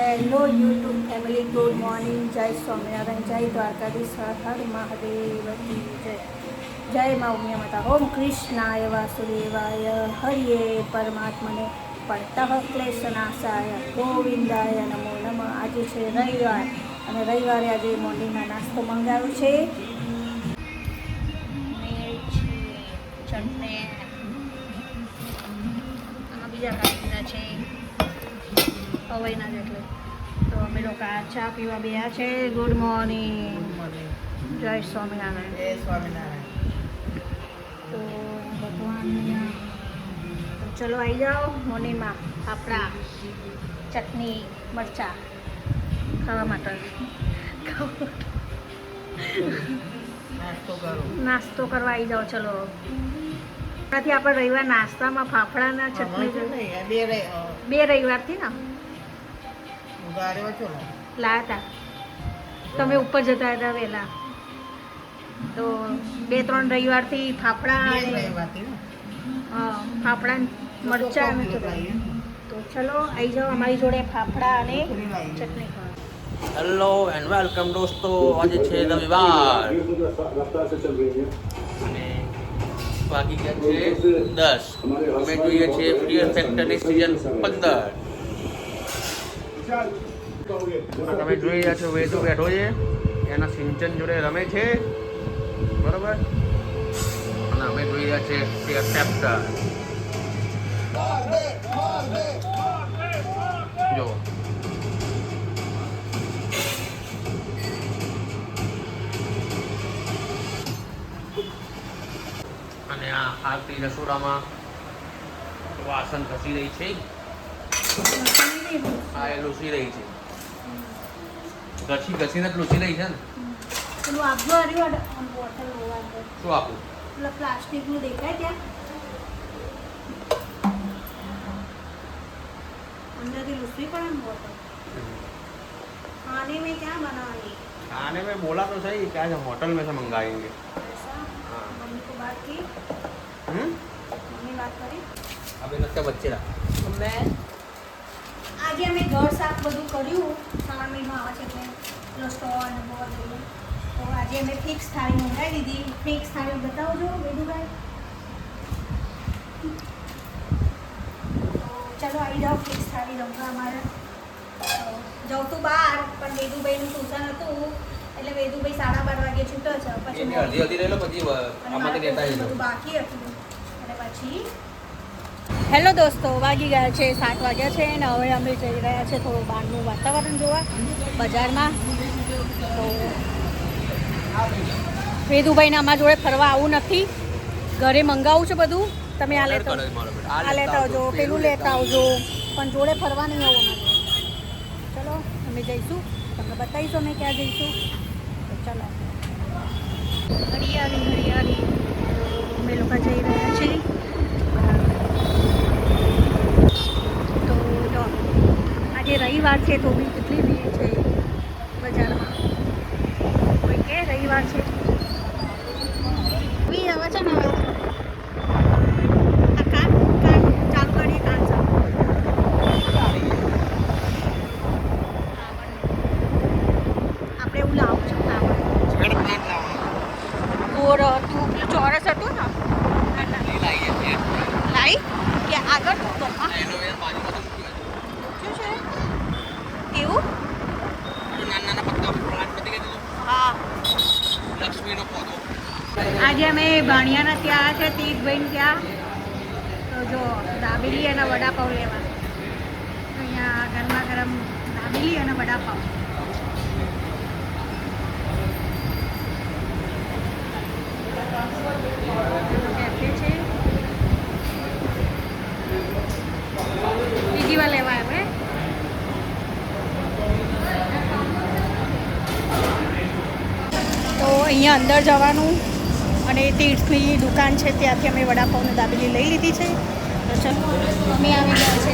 Hello YouTube family, good morning. જય સ્વામિનારાયણ, જય દ્વારકાધીશ, હર મહાદેવ કી જય. જય મા ઉમિયા માતા. ઓમ કૃષ્ણાય વાસુદેવાય હરિયે પરમાત્મને પડતઃ ક્લેશનાશાય ગોવિંદાય નમો નમઃ. આજે છે રવિવાર અને રવિવારે આજે મોર્નિંગમાં નાસ્તો મંગાવ્યો છે. ચટણી બીજા કાઢીના છે પવૈના જેટલે. તો અમે લોકો ચા પીવા બેઠા છે. ગુડ મોર્નિંગ, જય સ્વામિનારાયણ. જય સ્વામિનારાયણ. તો ભગવાન ચલો આવી જાઓ મોર્નિંગમાં આપણા ચટણી મરચા ખાવા માટે. નાસ્તો કરવા આવી જાઓ. ચલો ત્યાંથી આપણે રવિવાર નાસ્તામાં ફાફડાના ચટણી બે રવિવારથી ને લાયા હતા. તમે ઉપર જતા હતા વહેલા, તો 2-3 રવિવારથી ફાફડા ફાફડા મરચા અને ચટણી. તો ચલો આવી જાઓ અમારી જોડે ફાફડા અને ચટણી ખાવા. હેલો એન્ડ વેલકમ દોસ્તો. આજે છે રવિવાર અને વાગી ગયા છે 10. અમે જોઈએ છીએ ફિયર ફેક્ટરની સિઝન 15. તમે જોઈ રહ્યા છો વેદુ બેઠો છે, એના સિંચન જોડે રમે છે, બરોબર. અને અમે જોઈ રહ્યા છીએ ફિયર ફેક્ટર. જો અને આ આરતી રસોડામાં વાસણ ઘસી રહી છે. હા, એ લૂસી રહી છે. ઘસીને જ લૂસી રહી છે ને. પેલું આપજો બોટલ શું આપું? પેલા પ્લાસ્ટિકનું દેખાય ત્યાં અંદરથી લૂસવી પડે ને બોટલ. खाने में क्या बनाएंगे? खाने में बोला तो सही, क्या है होटल में से मंगाएंगे. हाँ, मम्मी को बात की. मम्मी बात કરી. अभी नक्का बच्चे रहा. मैं આજે અમે ઘર સાફ બધું કર્યું. શ્રાવણ મહિનો આવે છે એટલે પેલો સ્ટોલ ને બોલ લઈએ. તો આજે અમે ફિક્સ થાળી મંગાવી દીધી. ફિક્સ થાળી બતાવજો વેદુભાઈ. તો ચલો આવી જાઓ ફિક્સ થાળી રમવા. અમારે જાઉં તો બહાર, પણ વેદુભાઈનું ટ્યુશન હતું એટલે વેદુભાઈ 12:30 વાગે છૂટે છે. પછી અડધી રહી લો, પછી આમાંથી લેતા જજો. બાકી હતું અને પછી હેલો દોસ્તો, વાગી ગયા છે 7 વાગ્યા છે અને હવે અમે જઈ રહ્યા છે થોડું બહારનું વાતાવરણ જોવા બજારમાં. તો વેદુભાઈને અમારા જોડે ફરવા આવું નથી, ઘરે મંગાવું છે બધું. તમે આ લેતા આવજો, પેલું લેતા આવજો, પણ જોડે ફરવા નહીં આવું અમારે. ચલો અમે જઈશું, તમને બતાવીશું અમે ક્યાં જઈશું. તો ચલો હરિયાળી અમે લોકો જઈ રહ્યા છીએ. આજે રવિવાર છે તો બી કેટલી ભીડ છે બજારમાં. કોઈ કે રવિવાર છે બી આવે છે ને. હવે આ કાન ચાલુ કરીએ. કાન ચાલુ આપણે એવું લાવું છે ઓર તું પેલું ચોરસ હતું ને લાઈ કે આગળ તો એવું હા. આજે અમે ભાણિયાના ત્યાં છે તીર્થભાઈ ત્યાં. તો જો દાબેલી અને વડાપાઉં લેવા. અહીંયા ગરમા ગરમ દાબેલી અને વડાપાઉં. કેફે છે. બીજી વાર લેવા આપણે. તો અહીંયા અંદર જવાનું અને તીર્થની દુકાન છે ત્યાંથી અમે વડાપાઉં અને દાબેલી લઈ લીધી છે. તો ચલો અમે આવી ગયા છે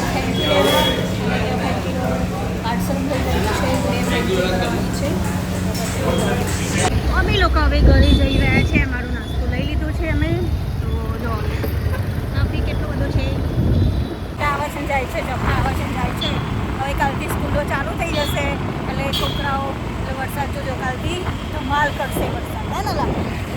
પાર્સલ છે. અમે લોકો હવે ઘરે જઈ રહ્યા છે. અમારો નાસ્તો લઈ લીધો છે અમે. તો જો ટ્રાફિક કેટલો બધો છે. આવે છે જાય છે, જમવા આવે છે જાય છે. હવે કાલથી સ્કૂલો ચાલુ થઈ વરસાદ જોજો કાલથી ધમાલ કરશે વરસાદ હે ને લા